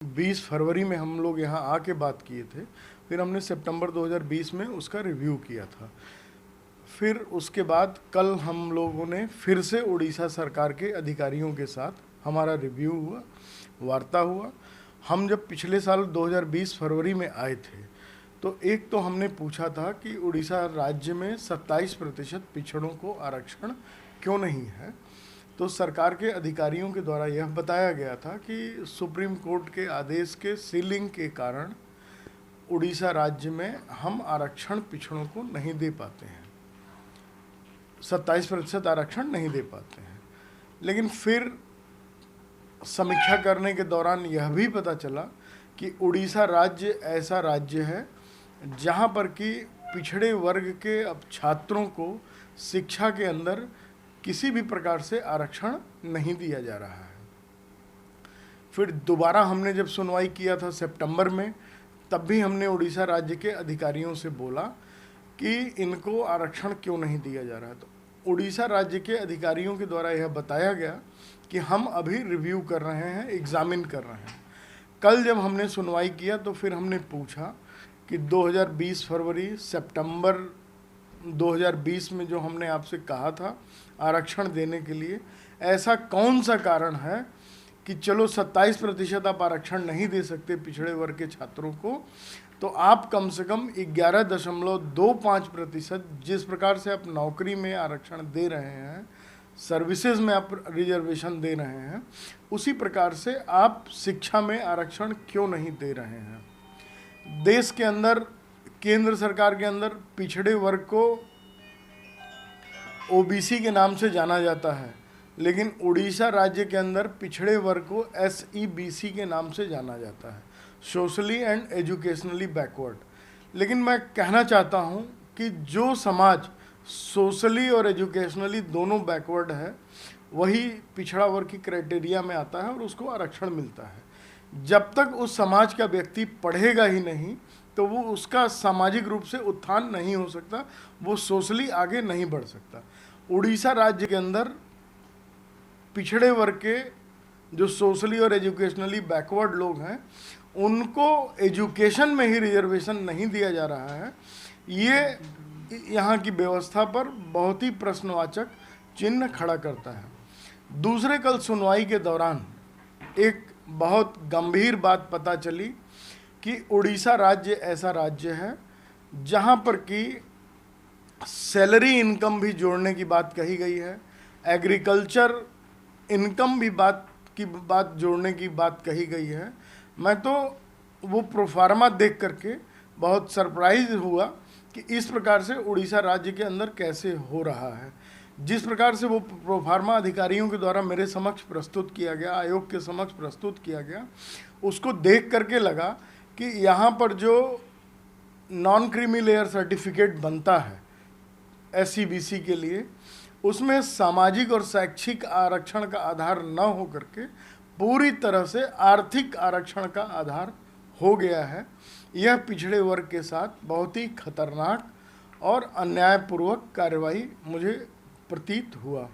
20 फरवरी में हम लोग यहाँ आके बात किए थे, फिर हमने सितंबर 2020 में उसका रिव्यू किया था। फिर उसके बाद कल हम लोगों ने फिर से उड़ीसा सरकार के अधिकारियों के साथ हमारा रिव्यू हुआ, वार्ता हुआ। हम जब पिछले साल 2020 फरवरी में आए थे तो एक तो हमने पूछा था कि उड़ीसा राज्य में 27% पिछड़ों को आरक्षण क्यों नहीं है। तो सरकार के अधिकारियों के द्वारा यह बताया गया था कि सुप्रीम कोर्ट के आदेश के सीलिंग के कारण उड़ीसा राज्य में हम आरक्षण पिछड़ों को नहीं दे पाते हैं, 27% आरक्षण नहीं दे पाते हैं। लेकिन फिर समीक्षा करने के दौरान यह भी पता चला कि उड़ीसा राज्य ऐसा राज्य है जहां पर कि पिछड़े वर्ग के अब छात्रों को शिक्षा के अंदर किसी भी प्रकार से आरक्षण नहीं दिया जा रहा है। फिर दोबारा हमने जब सुनवाई किया था सितंबर में, तब भी हमने उड़ीसा राज्य के अधिकारियों से बोला कि इनको आरक्षण क्यों नहीं दिया जा रहा है। तो उड़ीसा राज्य के अधिकारियों के द्वारा यह बताया गया कि हम अभी रिव्यू कर रहे हैं, एग्जामिन कर रहे हैं। कल जब हमने सुनवाई किया तो फिर हमने पूछा कि 2020 फरवरी सितंबर 2020 में जो हमने आपसे कहा था आरक्षण देने के लिए, ऐसा कौन सा कारण है कि चलो 27% आप आरक्षण नहीं दे सकते पिछड़े वर्ग के छात्रों को, तो आप कम से कम 11.25% जिस प्रकार से आप नौकरी में आरक्षण दे रहे हैं, सर्विसेज में आप रिजर्वेशन दे रहे हैं, उसी प्रकार से आप शिक्षा में आरक्षण क्यों नहीं दे रहे हैं। देश के अंदर, केंद्र सरकार के अंदर पिछड़े वर्ग को ओबीसी के नाम से जाना जाता है, लेकिन उड़ीसा राज्य के अंदर पिछड़े वर्ग को एसईबीसी के नाम से जाना जाता है, सोशली एंड एजुकेशनली बैकवर्ड। लेकिन मैं कहना चाहता हूं कि जो समाज सोशली और एजुकेशनली दोनों बैकवर्ड है, वही पिछड़ा वर्ग की क्राइटेरिया में आता है और उसको आरक्षण मिलता है। जब तक उस समाज का व्यक्ति पढ़ेगा ही नहीं तो वो उसका सामाजिक रूप से उत्थान नहीं हो सकता, वो सोशली आगे नहीं बढ़ सकता। उड़ीसा राज्य के अंदर पिछड़े वर्ग के जो सोशली और एजुकेशनली बैकवर्ड लोग हैं, उनको एजुकेशन में ही रिजर्वेशन नहीं दिया जा रहा है। ये यहाँ की व्यवस्था पर बहुत ही प्रश्नवाचक चिन्ह खड़ा करता है। दूसरे कल सुनवाई के दौरान एक बहुत गंभीर बात पता चली कि उड़ीसा राज्य ऐसा राज्य है जहाँ पर कि सैलरी इनकम भी जोड़ने की बात कही गई है, एग्रीकल्चर इनकम भी बात जोड़ने की बात कही गई है। मैं तो वो प्रोफार्मा देख करके बहुत सरप्राइज हुआ कि इस प्रकार से उड़ीसा राज्य के अंदर कैसे हो रहा है। जिस प्रकार से वो प्रोफार्मा अधिकारियों के द्वारा मेरे समक्ष प्रस्तुत किया गया, आयोग के समक्ष प्रस्तुत किया गया, उसको देख करके लगा कि यहाँ पर जो नॉन क्रीमी लेयर सर्टिफिकेट बनता है एसईबीसी के लिए, उसमें सामाजिक और शैक्षिक आरक्षण का आधार न हो करके पूरी तरह से आर्थिक आरक्षण का आधार हो गया है। यह पिछड़े वर्ग के साथ बहुत ही खतरनाक और अन्यायपूर्वक कार्रवाई मुझे प्रतीत हुआ।